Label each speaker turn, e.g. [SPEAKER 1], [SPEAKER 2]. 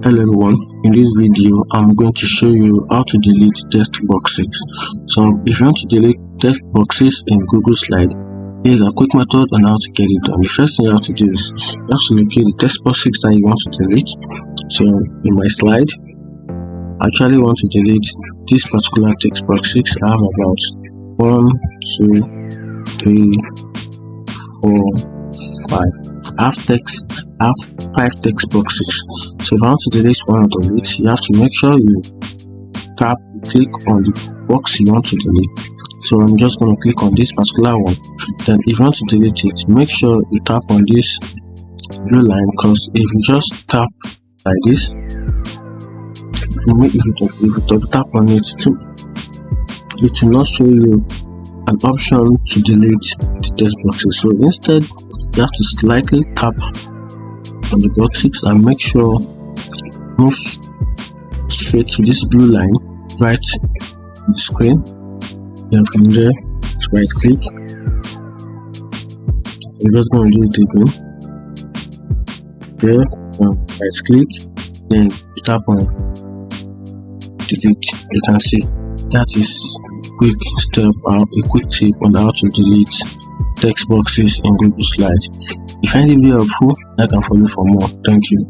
[SPEAKER 1] Hello everyone, in this video I'm going to show you how to delete text boxes. So if you want to delete text boxes in Google Slide, here's a quick method on how to get it done. The first thing you have to do is you have to locate the text boxes that you want to delete. So in my slide, I actually want to delete this particular text boxes. I have about 1, 2, 3, 4, 5. I have 5 text boxes. So if I want to delete one of it, you have to make sure you click on the box you want to delete. So I'm just going to click on this particular one. Then if you want to delete it, make sure you tap on this blue line, because if you just tap like this, if you tap on it too, it will not show you an option to delete the text boxes. So instead, you have to slightly tap on the boxes and make sure move straight to this blue line right on the screen. Then from there, right click. I'm just going to do it again. There, right click, then you tap on delete. You can see that is a quick step or a quick tip on how to delete text boxes in Google Slide. If you find the video helpful, like and follow for more. Thank you.